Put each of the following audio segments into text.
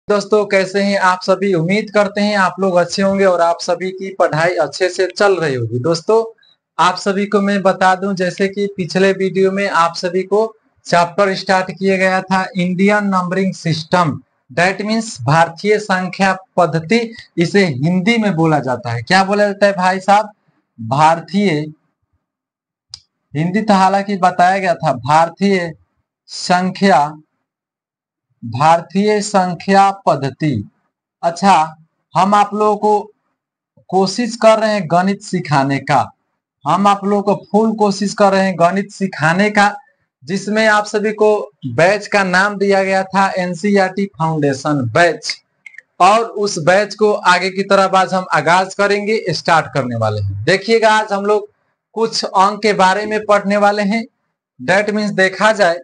दोस्तों, कैसे हैं आप सभी। उम्मीद करते हैं आप लोग अच्छे होंगे और आप सभी की पढ़ाई अच्छे से चल रही होगी। दोस्तों, आप सभी को मैं बता दूं, जैसे कि पिछले वीडियो में आप सभी को चैप्टर स्टार्ट किया गया था Indian numbering system, that means भारतीय संख्या पद्धति। इसे हिंदी में बोला जाता है, क्या बोला जाता है भाई साहब? भारतीय, हिंदी तो हालांकि बताया गया था संख्या भारतीय संख्या पद्धति। अच्छा, हम आप लोगों को कोशिश कर रहे हैं गणित सिखाने का। हम आप लोगों को फुल कोशिश कर रहे हैं गणित सिखाने का, जिसमें आप सभी को बैच का नाम दिया गया था एनसीईआरटी फाउंडेशन बैच। और उस बैच को आगे की तरफ आज हम आगाज करेंगे, स्टार्ट करने वाले हैं। देखिएगा, आज हम लोग कुछ अंक के बारे में पढ़ने वाले हैं। दैट मीन्स देखा जाए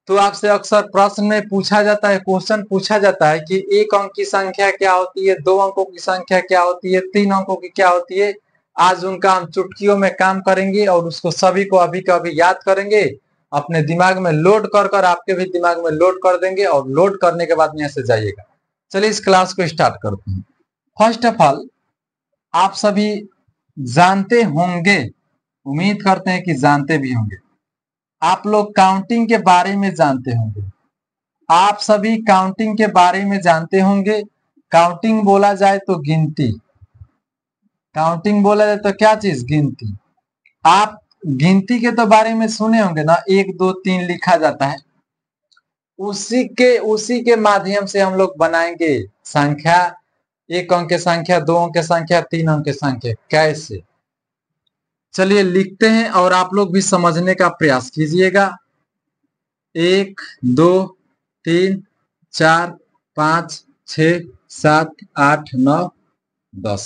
तो आपसे अक्सर प्रश्न में पूछा जाता है, क्वेश्चन पूछा जाता है कि एक अंक की संख्या क्या होती है, दो अंकों की संख्या क्या होती है, तीन अंकों की क्या होती है। आज उनका हम चुटकियों में काम करेंगे और उसको सभी को अभी का अभी याद करेंगे, अपने दिमाग में लोड कर कर आपके भी दिमाग में लोड कर देंगे और लोड करने के बाद यहाँ से जाइएगा। चलिए इस क्लास को स्टार्ट करते हैं। फर्स्ट ऑफ ऑल, आप सभी जानते होंगे, उम्मीद करते हैं कि जानते भी होंगे, आप लोग काउंटिंग के बारे में जानते होंगे। आप सभी काउंटिंग के बारे में जानते होंगे। काउंटिंग बोला जाए तो गिनती, काउंटिंग बोला जाए तो क्या चीज? गिनती। आप गिनती के तो बारे में सुने होंगे ना, 1 2 3 लिखा जाता है। उसी के माध्यम से हम लोग बनाएंगे संख्या, एक अंक की संख्या, दो अंक की संख्या, तीन अंक की संख्या। कैसे? चलिए लिखते हैं और आप लोग भी समझने का प्रयास कीजिएगा। 1 2 3 4 5 6 7 8 9 10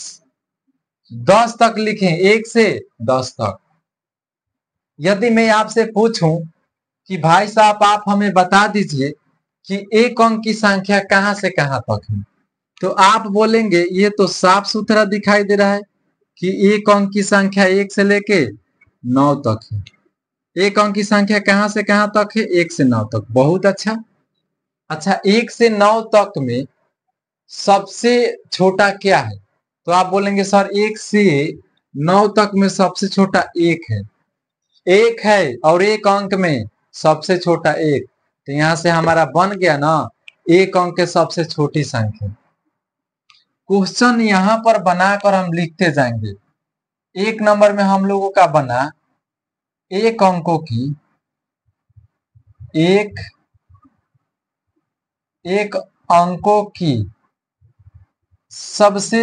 10 तक लिखें, 1 से 10 तक। यदि मैं आपसे पूछूं कि भाई साहब आप हमें बता दीजिए कि एक अंक की संख्या कहां से कहां तक है, तो आप बोलेंगे ये तो साफ सुथरा दिखाई दे रहा है कि एक अंक की संख्या 1 से लेके 9 तक है। एक अंक की संख्या कहां से कहां तक है? 1 से 9 तक। बहुत अच्छा। अच्छा, 1 से 9 तक में सबसे छोटा क्या है? तो आप बोलेंगे सर 1 से 9 तक में सबसे छोटा 1 है। 1 है और एक अंक में सबसे छोटा 1, तो यहां से हमारा बन गया ना एक अंक के सबसे छोटी संख्या। क्वेश्चन यहां पर बनाकर हम लिखते जाएंगे। एक नंबर में हम लोगों का बना एक अंकों की एक अंकों की सबसे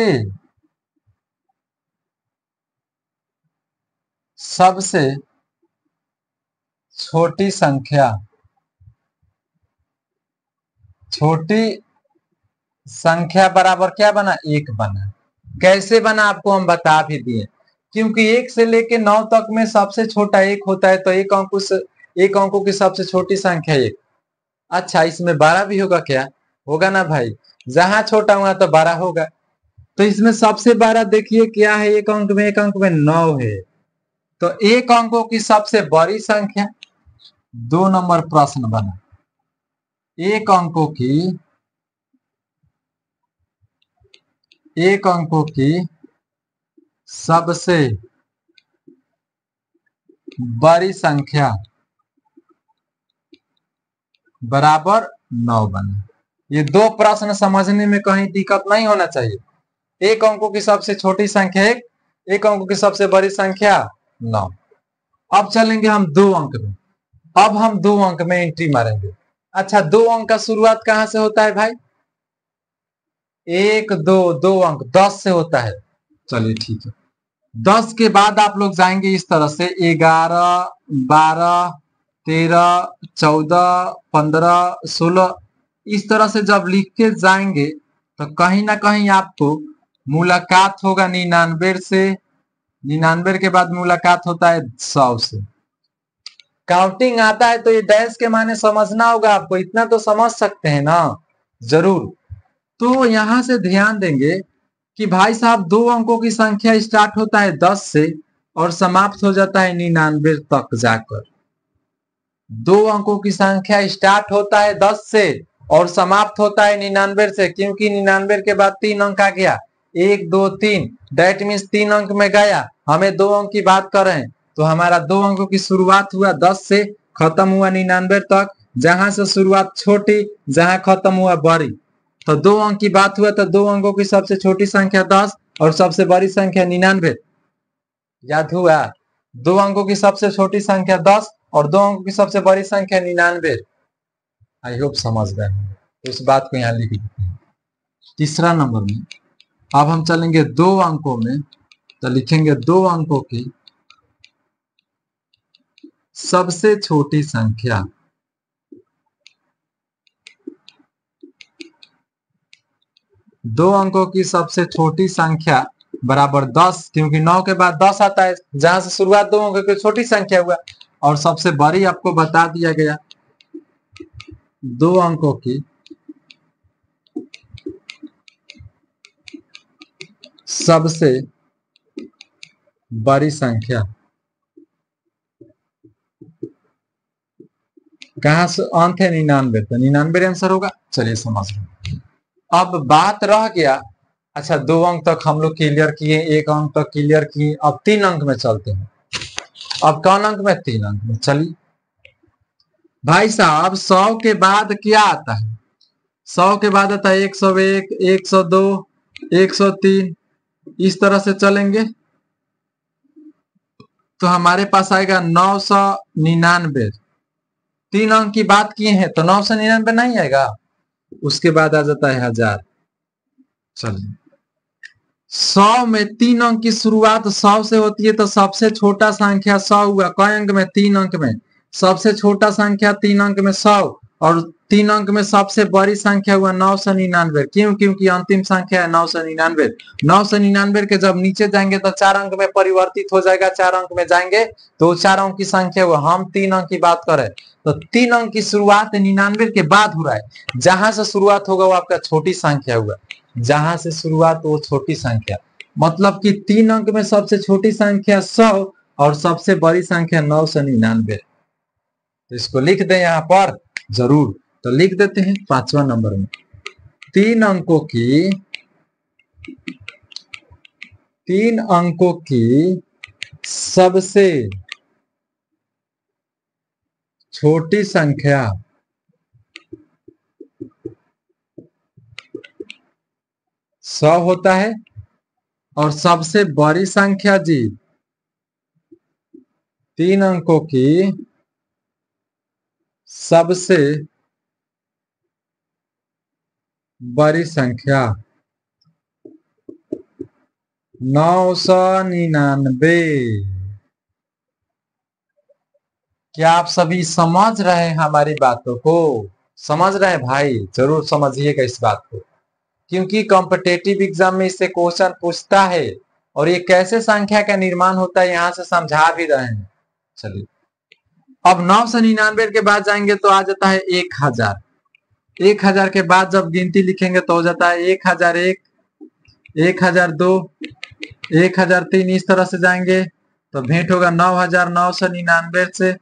छोटी संख्या, छोटी संख्या बराबर क्या बना? 1 बना। कैसे बना आपको हम बता भी दिए, क्योंकि 1 से लेके 9 तक में सबसे छोटा 1 होता है, तो एक अंकों की सबसे छोटी संख्या 1। अच्छा, इसमें 12 भी होगा क्या? होगा ना भाई, जहां छोटा हुआ तो 12 होगा। तो इसमें सबसे 12 देखिए क्या है, एक अंक में 9 है, तो एक अंकों की सबसे बड़ी संख्या। 2 नंबर प्रश्न बना, एक अंकों की सबसे बड़ी संख्या बराबर 9 बना। ये 2 प्रश्न समझने में कहीं दिक्कत नहीं होना चाहिए। एक अंकों की सबसे छोटी संख्या 1, एक अंकों की सबसे बड़ी संख्या 9। अब चलेंगे हम 2 अंक में। अब हम 2 अंक में एंट्री मारेंगे। अच्छा, 2 अंक का शुरुआत कहां से होता है भाई? 1 2 2 अंक 10 से होता है। चलिए ठीक है। 10 के बाद आप लोग जाएंगे इस तरह से 11 12 13 14 15 16। इस तरह से जब लिख के जाएंगे तो कहीं ना कहीं आपको मुलाकात होगा 99 से। 99 के बाद मुलाकात होता है 100 से। काउंटिंग आता है तो ये डैश के माने समझना होगा आपको, इतना तो समझ सकते हैं ना जरूर। तो यहां से ध्यान देंगे कि भाई साहब 2 अंकों की संख्या स्टार्ट होता है 10 से और समाप्त हो जाता है 99 तक जाकर। 2 अंकों की संख्या स्टार्ट होता है 10 से और समाप्त होता है 99 से, क्योंकि 99 के बाद 3 अंक आ गया, 1 2 3, दैट मीन्स 3 अंक में गया। हमें 2 अंक की बात कर रहे हैं, तो हमारा 2 अंकों की शुरुआत हुआ 10 से, खत्म हुआ 99 तक। जहां से शुरुआत छोटी, जहां खत्म हुआ बड़ी। तो 2 अंक की बात हुआ तो 2 अंकों की सबसे छोटी संख्या 10 और सबसे बड़ी संख्या 99। याद हुआ? 2 अंकों की सबसे छोटी संख्या 10 और 2 अंकों की सबसे बड़ी संख्या 99। आई होप समझ गए, तो इस बात को यहाँ लिख देते हैं। तीसरा नंबर में अब हम चलेंगे 2 अंकों में, तो लिखेंगे 2 अंकों की सबसे छोटी संख्या। दो अंकों की सबसे छोटी संख्या बराबर 10, क्योंकि 9 के बाद 10 आता है, जहां से शुरुआत 2 अंकों की छोटी संख्या हुआ। और सबसे बड़ी आपको बता दिया गया, 2 अंकों की सबसे बड़ी संख्या। कहां से अंत है? 99, तो 99 आंसर होगा। चलिए समझ रहे। अब बात रह गया, अच्छा 2 अंक तक हम लोग क्लियर किए, 1 अंक तक क्लियर किए, अब 3 अंक में चलते हैं। अब कौन अंक में? 3 अंक में। चलिए भाई साहब, 100 के बाद क्या आता है? 100 के बाद आता है 101, 102, 103, इस तरह से चलेंगे तो हमारे पास आएगा 999। 3 अंक की बात किए हैं तो 999 नहीं आएगा। उसके बाद आ जाता है 1000। चलिए 100 में 3 अंक की शुरुआत 100 से होती है, तो सबसे छोटा संख्या 100 हुआ। कई अंक में? 3 अंक में। सबसे छोटा संख्या 3 अंक में 100, और 3 अंक में सबसे बड़ी संख्या हुआ 999। क्यों? क्योंकि अंतिम संख्या है 999। 999 के जब नीचे जाएंगे तो 4 अंक में परिवर्तित हो जाएगा, 4 अंक में जाएंगे तो 4 अंक की संख्या हुआ। हम 3 अंक की बात करें तो 3 अंक की शुरुआत 99 के बाद हो रहा है। जहां से शुरुआत होगा वो आपका छोटी संख्या हुआ, जहां से शुरुआत वो छोटी संख्या। मतलब कि 3 अंक में सबसे छोटी संख्या 100 और सबसे बड़ी संख्या 999। तो इसको लिख दें यहां पर जरूर, तो लिख देते हैं 5वां नंबर में 3 अंकों की 3 अंकों की सबसे छोटी संख्या 100 होता है, और सबसे बड़ी संख्या जी 3 अंकों की सबसे बड़ी संख्या 999। क्या आप सभी समझ रहे हैं हमारी बातों को? समझ रहे हैं भाई? जरूर समझिएगा इस बात को, क्योंकि कॉम्पिटेटिव एग्जाम में इससे क्वेश्चन पूछता है, और ये कैसे संख्या का निर्माण होता है यहां से समझा भी रहे हैं। चलिए अब 999 के बाद जाएंगे तो आ जाता है 1000। 1000 के बाद जब गिनती लिखेंगे तो हो जाता है 1001, 1002, 1003, इस तरह से जाएंगे तो भेंट होगा 9999 से।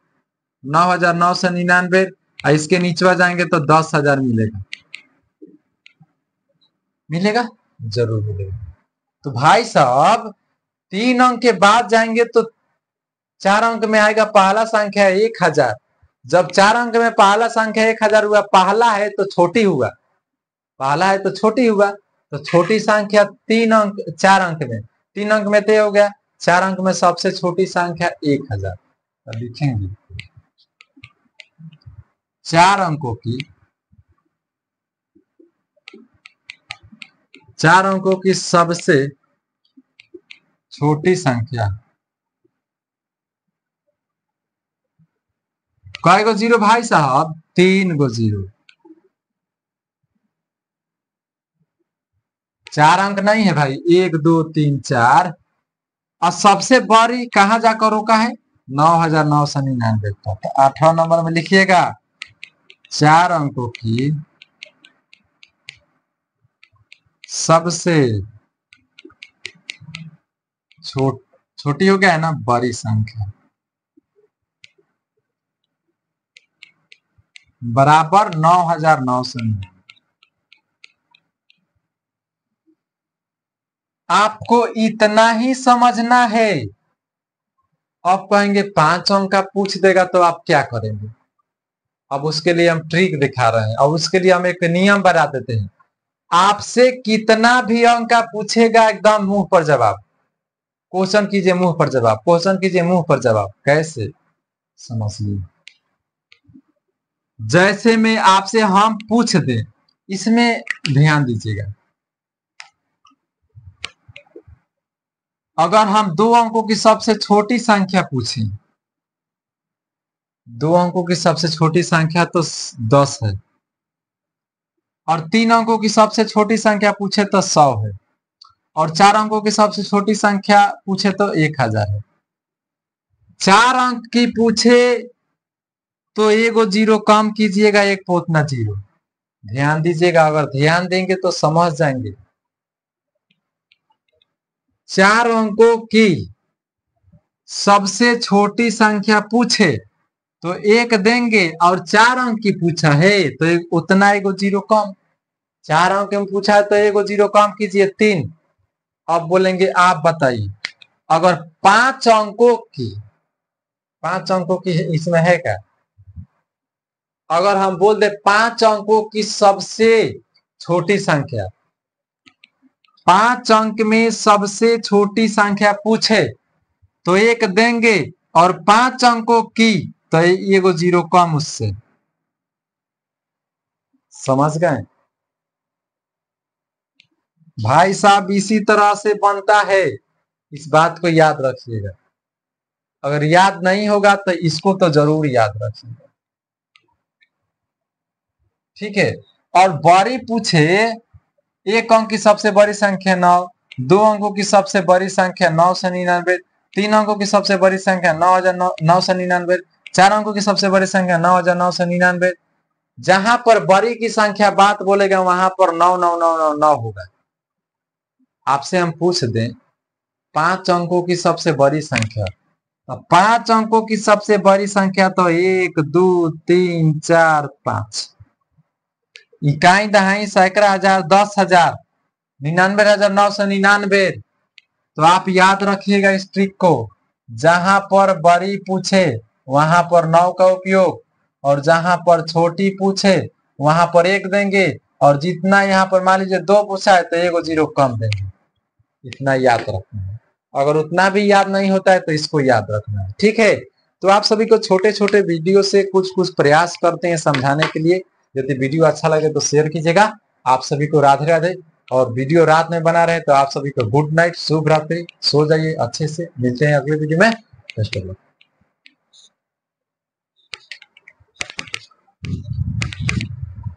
9999, इसके नीचे जाएंगे तो 10,000 मिलेगा। मिलेगा? जरूर मिलेगा। तो भाई साहब 3 अंक के बाद जाएंगे तो 4 अंक में आएगा पहला संख्या 1000। जब 4 अंक में पहला संख्या 1000 हुआ, पहला है तो छोटी हुआ, पहला है तो छोटी हुआ, तो छोटी संख्या 3 अंक 4 अंक में, 3 अंक में तय हो गया। 4 अंक में सबसे छोटी संख्या 1000। तो लिखेंगे 4 अंकों की 4 अंकों की सबसे छोटी संख्या। कई गो जीरो भाई साहब? 3 गो जीरो। 4 अंक नहीं है भाई, 1 2 3 4। और सबसे बड़ी कहां जाकर रोका है? 9999 पर। तो 8वां नंबर में लिखिएगा 4 अंकों की सबसे छोटी हो गया है ना, बड़ी संख्या बराबर 9,999। आपको इतना ही समझना है। अब कहेंगे 5 अंक का पूछ देगा तो आप क्या करेंगे? अब उसके लिए हम ट्रिक दिखा रहे हैं और उसके लिए हम एक नियम बना देते हैं। आपसे कितना भी अंक का पूछेगा एकदम मुंह पर जवाब। क्वेश्चन कीजिए मुंह पर जवाब, क्वेश्चन कीजिए मुंह पर जवाब। कैसे? समझ लीजिए, जैसे में आपसे हम पूछ दे, इसमें ध्यान दीजिएगा। अगर हम 2 अंकों की सबसे छोटी संख्या पूछें, 2 अंकों की सबसे छोटी संख्या तो 10 है, और 3 अंकों की सबसे छोटी संख्या पूछे तो 100 है, और 4 अंकों की सबसे छोटी संख्या पूछे तो 1000 है। 4 अंक की पूछे तो एगो जीरो कम कीजिएगा, एक पोतना जीरो। ध्यान दीजिएगा, अगर ध्यान देंगे तो समझ जाएंगे। 4 अंकों की सबसे छोटी संख्या पूछे तो 1 देंगे, और 4 अंक की पूछा है तो उतना एगो जीरो कम। 4 अंक में पूछा है तो एगो जीरो कम कीजिए, 3। अब बोलेंगे आप बताइए, अगर 5 अंकों की, 5 अंकों की इसमें है क्या? अगर हम बोल दे 5 अंकों की सबसे छोटी संख्या, 5 अंक में सबसे छोटी संख्या पूछे तो 1 देंगे, और 5 अंकों की तो एगो जीरो कम उससे। समझ गए भाई साहब? इसी तरह से बनता है, इस बात को याद रखिएगा। अगर याद नहीं होगा तो इसको तो जरूर याद रखिएगा, ठीक है? और बड़ी पूछे, 1 अंक की सबसे बड़ी संख्या 9, 2 अंकों की सबसे बड़ी संख्या 999, 3 अंकों की सबसे बड़ी संख्या 9,999, 4 अंकों की सबसे बड़ी संख्या 9,999। जहां पर बड़ी की संख्या बात बोलेगा वहां पर 9,999 होगा। आपसे हम पूछ दें 5 अंकों की सबसे बड़ी संख्या, 5 अंकों की सबसे बड़ी संख्या तो 1 2 3 4 5। इकाई दहाई सैकड़ा हजार 10,000 99,999। तो आप याद रखिएगा इस ट्रिक को। जहां पर बड़ी पूछे वहां पर 9 का उपयोग, और जहां पर छोटी पूछे वहां पर 1 देंगे, और जितना यहाँ पर मान लीजिए 2 पूछा है तो एगो जीरो कम देंगे। इतना याद रखना है। अगर उतना भी याद नहीं होता है तो इसको याद रखना है, ठीक है? तो आप सभी को छोटे छोटे वीडियो से कुछ कुछ प्रयास करते हैं समझाने के लिए। यदि वीडियो अच्छा लगे तो शेयर कीजिएगा। आप सभी को राधे राधे। और वीडियो रात में बना रहे तो आप सभी को गुड नाइट, शुभ रात्रि, सो जाइए अच्छे से। मिलते हैं अगले वीडियो में। Best of luck.